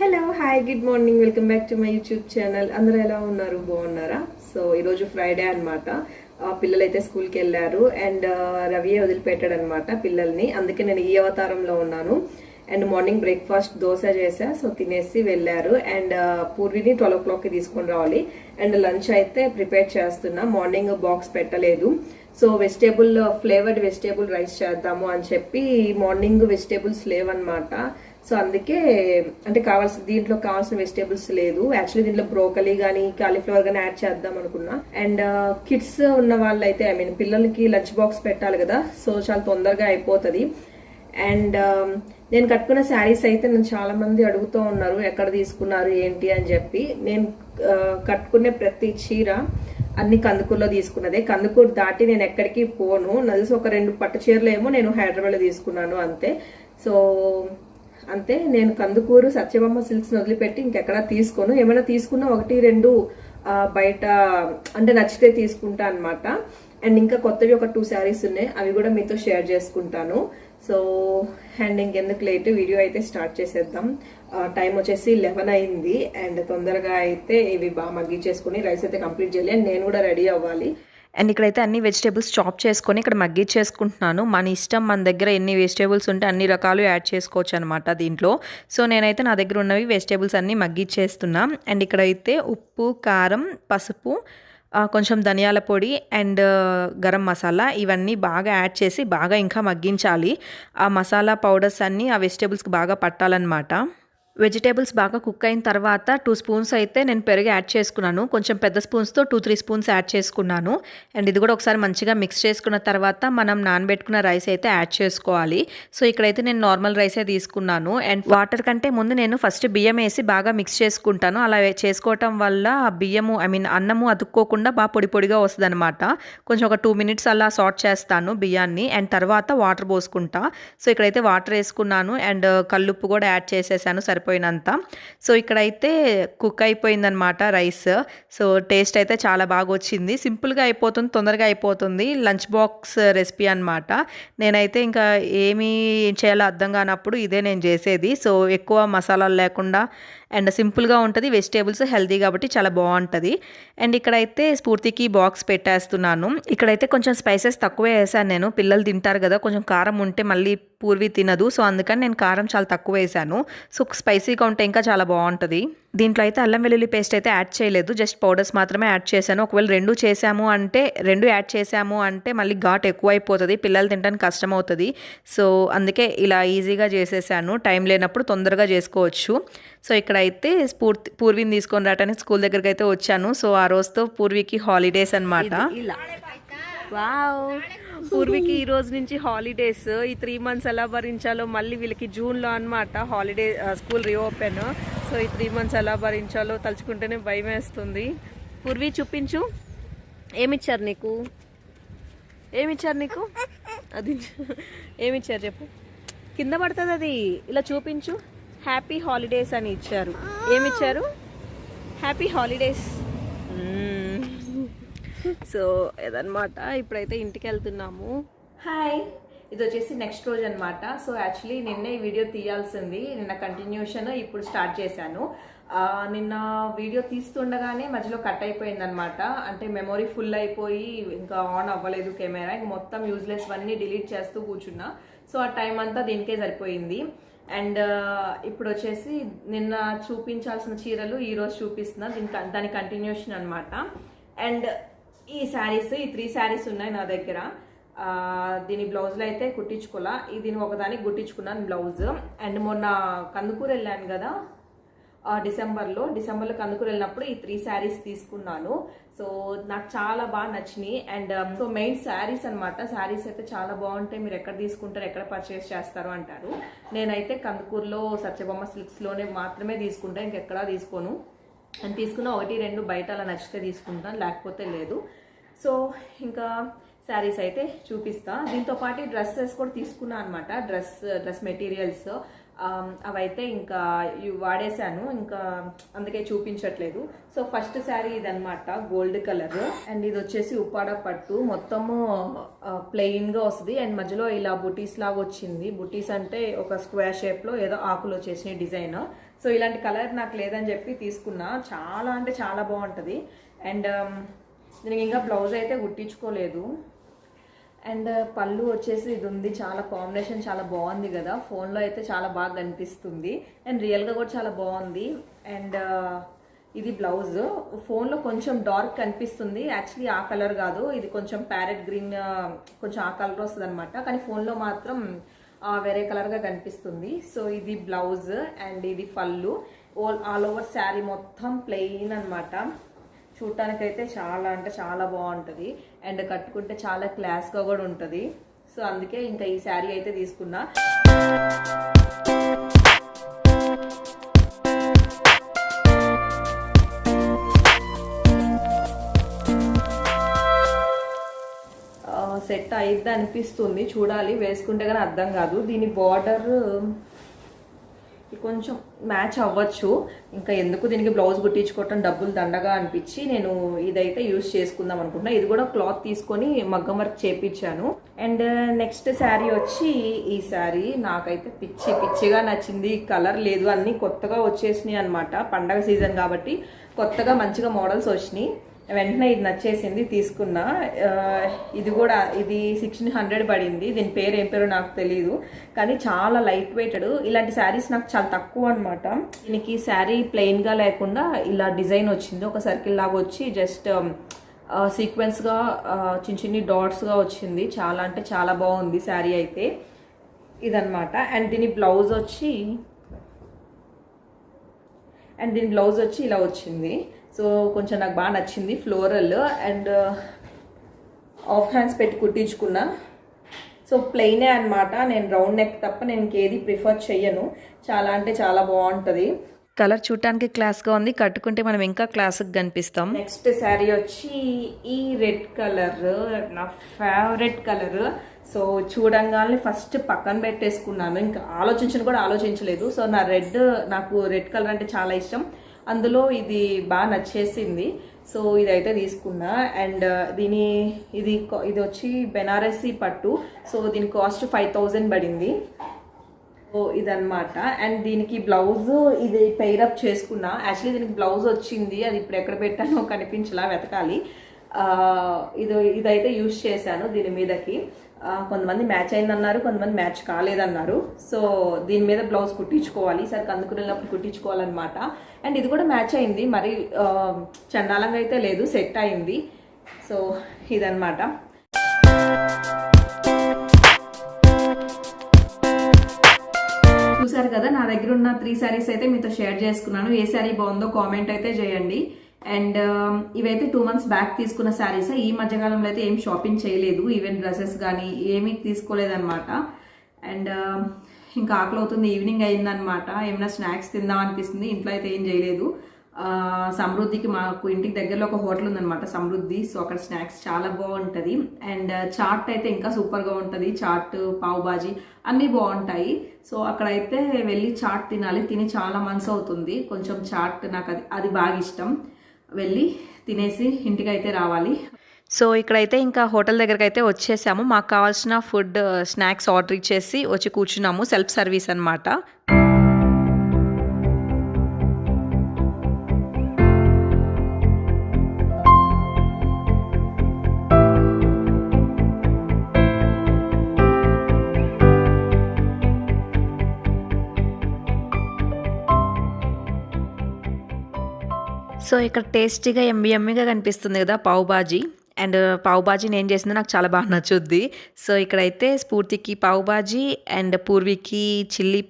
Hello hi good morning welcome back to my YouTube channel. అందరూ ఎలా ఉన్నారు, బాగున్నారా? సో ఈరోజు ఫ్రైడే అనమాట. పిల్లలు అయితే స్కూల్కి వెళ్ళారు అండ్ రవి వదిలిపెట్టాడు అనమాట పిల్లల్ని. అందుకే నేను ఈ అవతారంలో ఉన్నాను. అండ్ మార్నింగ్ బ్రేక్ఫాస్ట్ దోశ చేసా, సో తినేసి వెళ్ళారు. అండ్ పూర్విని 12 o'clockకి తీసుకొని రావాలి. అండ్ లంచ్ అయితే ప్రిపేర్ చేస్తున్నా. మార్నింగ్ బాక్స్ పెట్టలేదు, సో ఫ్లేవర్డ్ వెజిటేబుల్ రైస్ చేద్దాము అని చెప్పి మార్నింగ్ వెజిటేబుల్స్ లేవన్నమాట. సో అందుకే అంటే దీంట్లో కావాల్సిన వెజిటేబుల్స్ లేదు. యాక్చువల్లీ దీంట్లో బ్రోకలీ కానీ కాలీఫ్లవర్ కానీ యాడ్ చేద్దాం అనుకున్నా. అండ్ కిడ్స్ ఉన్న వాళ్ళైతే పిల్లలకి లంచ్ బాక్స్ పెట్టాలి కదా, సో చాలా తొందరగా అయిపోతుంది. అండ్ నేను కట్టుకున్న శారీస్ అయితే నన్ను చాలా మంది అడుగుతూ ఉన్నారు ఎక్కడ తీసుకున్నారు ఏంటి అని చెప్పి. నేను కట్టుకునే ప్రతి చీర అన్ని కందుకూరులో తీసుకున్నదే. కందుకూరు దాటి నేను ఎక్కడికి పోను. నలిసి ఒక 2 పట్టు చీరలు ఏమో నేను హైదరాబాద్లో తీసుకున్నాను అంతే. సో అంతే, నేను కందుకూరు సత్యభామ సిల్క్స్ వదిలిపెట్టి ఇంకెక్కడా తీసుకోను. ఏమైనా తీసుకున్నా 1-2 బయట అంటే నచ్చితే తీసుకుంటా అనమాట. అండ్ ఇంకా కొత్తవి ఒక 2 శారీస్ ఉన్నాయి, అవి కూడా మీతో షేర్ చేసుకుంటాను. సో అండ్ ఇంకెందుకు లేట్, వీడియో అయితే స్టార్ట్ చేసేద్దాం. టైం వచ్చేసి 11 అయింది. అండ్ తొందరగా అయితే ఇవి బాగా మగ్గిచ్చేసుకుని రైస్ అయితే కంప్లీట్ చేయాలి. అండ్ నేను కూడా రెడీ అవ్వాలి. అండ్ ఇక్కడైతే అన్ని వెజిటేబుల్స్ చాప్ చేసుకొని ఇక్కడ మగ్గిచ్చేసుకుంటున్నాను. మన ఇష్టం, మన దగ్గర ఎన్ని వెజిటేబుల్స్ ఉంటే అన్ని రకాలు యాడ్ చేసుకోవచ్చు అనమాట దీంట్లో. సో నేనైతే నా దగ్గర ఉన్నవి వెజిటేబుల్స్ అన్నీ మగ్గిచ్చేస్తున్నా. అండ్ ఇక్కడైతే ఉప్పు, కారం, పసుపు, కొంచెం ధనియాల పొడి అండ్ గరం మసాలా ఇవన్నీ బాగా యాడ్ చేసి బాగా ఇంకా మగ్గించాలి. ఆ మసాలా పౌడర్స్ అన్నీ ఆ వెజిటేబుల్స్కి బాగా పట్టాలన్నమాట. వెజిటేబుల్స్ బాగా కుక్ అయిన తర్వాత 2 స్పూన్స్ అయితే నేను పెరుగు యాడ్ చేసుకున్నాను. కొంచెం పెద్ద స్పూన్స్తో 2-3 స్పూన్స్ యాడ్ చేసుకున్నాను. అండ్ ఇది కూడా ఒకసారి మంచిగా మిక్స్ చేసుకున్న తర్వాత మనం నానబెట్టుకున్న రైస్ అయితే యాడ్ చేసుకోవాలి. సో ఇక్కడైతే నేను నార్మల్ రైసే తీసుకున్నాను. అండ్ వాటర్ కంటే ముందు నేను ఫస్ట్ బియ్యం వేసి బాగా మిక్స్ చేసుకుంటాను. అలా చేసుకోవటం వల్ల బియ్యము అన్నము అతుక్కోకుండా బాగా పొడి పొడిగా వస్తుంది అనమాట. కొంచెం ఒక 2 minutes అలా సార్ట్ చేస్తాను బియ్యాన్ని. అండ్ తర్వాత వాటర్ పోసుకుంటా. సో ఇక్కడైతే వాటర్ వేసుకున్నాను అండ్ కల్లుప్పు కూడా యాడ్ చేసేసాను సరిపోయినంత. సో ఇక్కడైతే కుక్ అయిపోయిందనమాట రైస్. సో టేస్ట్ అయితే చాలా బాగా వచ్చింది. సింపుల్గా అయిపోతుంది, తొందరగా అయిపోతుంది. లంచ్ బాక్స్ రెసిపీ అనమాట. నేనైతే ఇంకా ఏమీ చేయాలో అర్థం కానప్పుడు ఇదే నేను చేసేది. సో ఎక్కువ మసాలాలు లేకుండా అండ్ సింపుల్గా ఉంటుంది. వెజిటేబుల్స్ హెల్తీ కాబట్టి చాలా బాగుంటుంది. అండ్ ఇక్కడైతే స్ఫూర్తికి బాక్స్ పెట్టేస్తున్నాను. ఇక్కడైతే కొంచెం స్పైసెస్ తక్కువే వేసాను నేను. పిల్లలు తింటారు కదా, కొంచెం కారం ఉంటే మళ్ళీ పూర్వి తినదు. సో అందుకని నేను కారం చాలా తక్కువ వేసాను. సో స్పైసీగా ఉంటే ఇంకా చాలా బాగుంటుంది. దీంట్లో అయితే అల్లం వెల్లుల్లి పేస్ట్ అయితే యాడ్ చేయలేదు, జస్ట్ పౌడర్స్ మాత్రమే యాడ్ చేశాను. ఒకవేళ 2 యాడ్ చేసాము అంటే మళ్ళీ ఘాట్ ఎక్కువైపోతుంది, పిల్లలు తినడానికి కష్టం అవుతుంది. సో అందుకే ఇలా ఈజీగా చేసేసాను. టైం లేనప్పుడు తొందరగా చేసుకోవచ్చు. సో ఇక్కడైతే పూర్విని తీసుకొని రావడానికి స్కూల్ దగ్గరికి అయితే వచ్చాను. సో ఆ రోజుతో పూర్వికి హాలిడేస్ అనమాట. వావ్, పూర్వికి ఈ రోజు నుంచి హాలిడేస్. ఈ 3 months ఎలా భరించాలో, మళ్ళీ వీళ్ళకి జూన్లో అనమాట హాలిడే, స్కూల్ రీఓపెన్. సో ఈ 3 months ఎలా భరించాలో తలుచుకుంటేనే భయం వేస్తుంది. పూర్వి చూపించు, ఏమిచ్చారు నీకు? అది ఏమిచ్చారు చెప్పు, కింద పడుతుంది అది. ఇలా చూపించు. హ్యాపీ హాలిడేస్ అని ఇచ్చారు. ఏమిచ్చారు? Happy holidays. సో ఇదనమాట. ఇప్పుడైతే ఇంటికి వెళ్తున్నాము. హాయ్, ఇది వచ్చేసి నెక్స్ట్ రోజు అనమాట. సో యాక్చువల్లీ నిన్నే ఈ వీడియో తీయాల్సింది, నిన్న కంటిన్యూషన్ ఇప్పుడు స్టార్ట్ చేశాను. నిన్న వీడియో తీస్తుండగానే మధ్యలో కట్ అయిపోయింది అనమాట. అంటే మెమొరీ ఫుల్ అయిపోయి ఇంకా ఆన్ అవ్వలేదు కెమెరా. ఇంక మొత్తం యూజ్లెస్ అన్నీ డిలీట్ చేస్తూ కూర్చున్నా. సో ఆ టైం అంతా దీనికే సరిపోయింది. అండ్ ఇప్పుడు వచ్చేసి నిన్న చూపించాల్సిన చీరలు ఈరోజు చూపిస్తున్నా, దాని కంటిన్యూషన్ అనమాట. అండ్ ఈ 3 శారీస్ ఉన్నాయి నా దగ్గర. దీని బ్లౌజ్లో అయితే కుట్టించుకోలే, దీని ఒకదానికి కుట్టించుకున్నాను బ్లౌజ్. అండ్ మొన్న కందుకూరు వెళ్ళాను కదా డిసెంబర్లో కందుకూరు వెళ్ళినప్పుడు ఈ 3 శారీస్ తీసుకున్నాను. సో నాకు చాలా బాగా నచ్చినాయి. అండ్ సో మెయిన్ శారీస్ అనమాట. శారీస్ అయితే చాలా బాగుంటాయి. మీరు ఎక్కడ తీసుకుంటారు, ఎక్కడ పర్చేస్ చేస్తారు అంటారు. నేనైతే కందుకూరులో సత్యభామ సిల్క్స్లోనే మాత్రమే తీసుకుంటాను, ఇంకెక్కడా తీసుకోను. అని తీసుకున్న 1-2 బయట అలా నచ్చితే తీసుకుంటాను, లేకపోతే లేదు. సో ఇంకా శారీస్ అయితే చూపిస్తా. దీంతో పాటు డ్రెస్సెస్ కూడా తీసుకున్నా అనమాట. డ్రెస్ మెటీరియల్స్ అవైతే ఇంకా వాడేశాను, ఇంకా అందుకే చూపించట్లేదు. సో ఫస్ట్ శారీ ఇదనమాట, గోల్డ్ కలర్. అండ్ ఇది వచ్చేసి ఉప్పాడ పట్టు, మొత్తము ప్లెయిన్గా వస్తుంది. అండ్ మధ్యలో ఇలా బుటీస్ లాగా వచ్చింది. బుటీస్ అంటే ఒక స్క్వేర్ షేప్లో ఏదో ఆకులు వచ్చేసిన డిజైన్. సో ఇలాంటి కలర్ నాకు లేదని చెప్పి తీసుకున్నా. చాలా అంటే చాలా బాగుంటుంది. అండ్ దీనికి ఇంకా బ్లౌజ్ అయితే కుట్టించుకోలేదు. అండ్ పళ్ళు వచ్చేసి ఇది ఉంది, చాలా కాంబినేషన్ చాలా బాగుంది కదా, ఫోన్లో అయితే చాలా బాగా కనిపిస్తుంది అండ్ రియల్గా కూడా చాలా బాగుంది. అండ్ ఇది బ్లౌజ్, ఫోన్లో కొంచెం డార్క్ కనిపిస్తుంది, యాక్చువల్లీ ఆ కలర్ కాదు, ఇది కొంచెం ప్యారెట్ గ్రీన్ కొంచెం ఆ కలర్ వస్తుంది అనమాట, కానీ ఫోన్లో మాత్రం వేరే కలర్గా కనిపిస్తుంది. సో ఇది బ్లౌజ్ అండ్ ఇది పళ్ళు. ఆల్ ఓవర్ శారీ మొత్తం ప్లెయిన్ అనమాట. చూడటానికైతే చాలా అంటే చాలా బాగుంటుంది అండ్ కట్టుకుంటే చాలా క్లాస్గా కూడా ఉంటుంది. సో అందుకే ఇంకా ఈ శారీ అయితే తీసుకున్నా. సెట్ అయిద్ది అనిపిస్తుంది, చూడాలి, వేసుకుంటే కానీ అర్థం కాదు. దీని బార్డర్ కొంచెం మ్యాచ్ అవ్వచ్చు, ఇంకా ఎందుకు దీనికి బ్లౌజ్ కుట్టించుకోవటం డబ్బులు దండగా అనిపించి నేను ఇదైతే యూజ్ చేసుకుందాం అనుకుంటున్నా. ఇది కూడా క్లాత్ తీసుకొని మగ్గం వర్క్ చేపించాను. అండ్ నెక్స్ట్ శారీ వచ్చి ఈ శారీ నాకైతే పిచ్చిగా నచ్చింది. కలర్ లేదు, అన్నీ కొత్తగా వచ్చేసినాయి అనమాట, పండగ సీజన్ కాబట్టి కొత్తగా మంచిగా మోడల్స్ వచ్చినాయి. వెంటనే ఇది నచ్చేసింది, తీసుకున్నా. ఇది 1600 పడింది. దీని పేరు ఏం పేరు నాకు తెలియదు, కానీ చాలా లైట్ వెయిటెడ్. ఇలాంటి శారీస్ నాకు చాలా తక్కువ అనమాట. దీనికి శారీ ప్లెయిన్గా లేకుండా ఇలా డిజైన్ వచ్చింది, ఒక సర్కిల్ లాగా వచ్చి జస్ట్ సీక్వెన్స్గా చిన్ని డాట్స్గా వచ్చింది. చాలా అంటే చాలా బాగుంది శారీ అయితే, ఇదనమాట. అండ్ దీని బ్లౌజ్ వచ్చి ఇలా వచ్చింది. సో కొంచెం నాకు బాగా నచ్చింది, ఫ్లోరల్ అండ్ ఆఫ్ హ్యాండ్స్ పెట్టి కుట్టించుకున్నా. సో ప్లెయినే అనమాట, నేను రౌండ్ నెక్ తప్ప నేను ఇంకేది ప్రిఫర్ చెయ్యను. చాలా అంటే చాలా బాగుంటుంది. కలర్ చూడటానికి క్లాస్గా ఉంది, కట్టుకుంటే మనం ఇంకా క్లాస్గా కనిపిస్తాం. నెక్స్ట్ శారీ వచ్చి ఈ రెడ్ కలర్, నా ఫేవరెట్ కలర్. సో చూడంగానే ఫస్ట్ పక్కన పెట్టేసుకున్నాను, ఇంకా ఆలోచించలేదు. సో నాకు రెడ్ కలర్ అంటే చాలా ఇష్టం, అందులో ఇది బాగా నచ్చేసింది. సో ఇదైతే తీసుకున్నా. అండ్ ఇది వచ్చి బెనారసీ పట్టు. సో దీని కాస్ట్ 5000 పడింది. సో ఇదన్నమాట. అండ్ దీనికి బ్లౌజ్ ఇది పెయిరప్ చేసుకున్నా. యాక్చువల్లీ దీనికి బ్లౌజ్ వచ్చింది, అది ఇప్పుడు ఎక్కడ పెట్టానో కనిపించలా, వెతకాలి. ఇదైతే యూజ్ చేశాను దీని మీదకి. కొంతమంది మ్యాచ్ అయిందన్నారు, కొంతమంది మ్యాచ్ కాలేదన్నారు. సో దీని మీద బ్లౌజ్ కుట్టించుకోవాలి, ఈసారి కందుకునేటప్పుడు కుట్టించుకోవాలన్నమాట. అండ్ ఇది కూడా మ్యాచ్ అయింది, మరి చండాలంగా అయితే లేదు, సెట్ అయింది. సో ఇదన్నమాట. చూసారు కదా, నా దగ్గర ఉన్న 3 శారీస్ అయితే మీతో షేర్ చేసుకున్నాను. ఏ శారీ బాగుందో కామెంట్ అయితే చేయండి. అండ్ ఇవైతే 2 months బ్యాక్ తీసుకున్న శారీస్. ఈ మధ్యకాలంలో అయితే ఏం షాపింగ్ చేయలేదు, ఈవెన్ డ్రెస్సెస్ కానీ ఏమీ తీసుకోలేదన్నమాట. అండ్ ఇంకా ఆకలి అవుతుంది, ఈవినింగ్ అయిందనమాట, ఏమైనా స్నాక్స్ తిందాం అనిపిస్తుంది. ఇంట్లో అయితే ఏం చేయలేదు. సమృద్ధికి మాకు ఇంటికి దగ్గరలో ఒక హోటల్ ఉందన్నమాట, సమృద్ధి. సో అక్కడ స్నాక్స్ చాలా బాగుంటుంది. అండ్ చాట్ అయితే ఇంకా సూపర్గా ఉంటుంది. చాట్, పావ్ బాజీ అన్నీ బాగుంటాయి. సో అక్కడైతే వెళ్ళి చాట్ తినాలి, తిని చాలా మంత్స్ అవుతుంది. కొంచెం చాట్ నాకు అది బాగా ఇష్టం. వెళ్ళి తినేసి ఇంటికి అయితే రావాలి. సో ఇక్కడైతే ఇంకా హోటల్ దగ్గరికి అయితే వచ్చేసాము. మాకు కావాల్సిన ఫుడ్ స్నాక్స్ ఆర్డర్ ఇచ్చేసి వచ్చి కూర్చున్నాము. సెల్ఫ్ సర్వీస్ అనమాట. సో ఇక్కడ టేస్టీగా ఎమ్మిగా కనిపిస్తుంది కదా పావ్ బాజీ. అండ్ పావ్ బాజీ నేను చేసింది నాకు చాలా బాగా నచ్చుద్ది. సో ఇక్కడైతే స్ఫూర్తికి పావ్ బాజీ అండ్ పూర్వికి చిల్లీ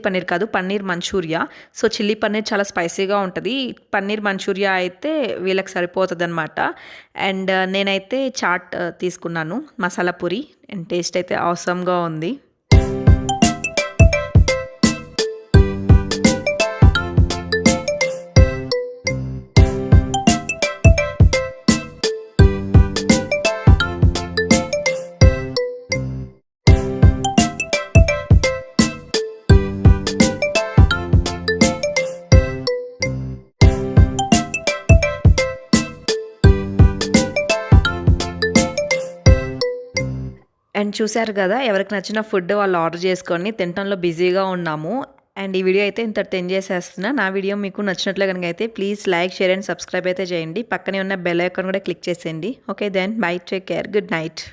పన్నీర్ కాదు, paneer manchurian. So chilli paneer చాలా స్పైసీగా ఉంటుంది, పన్నీర్ మంచూరియా అయితే వీళ్ళకి సరిపోతుంది అనమాట. అండ్ నేనైతే చాట్ తీసుకున్నాను, మసాలా పూరి. అండ్ టేస్ట్ అయితే అవసరంగా ఉంది. అండ్ చూశారు కదా, ఎవరికి నచ్చిన ఫుడ్ వాళ్ళు ఆర్డర్ చేసుకొని తినటంలో బిజీగా ఉన్నాము. అండ్ ఈ వీడియో అయితే ఇంతటితో ఎండ్ చేసేస్తున్నా. నా వీడియో మీకు నచ్చినట్లు కనుక అయితే please like, share and subscribe అయితే చేయండి. పక్కనే ఉన్న బెల్ ఐకాన్ కూడా క్లిక్ చేసేయండి. Okay then bye, take care, good night.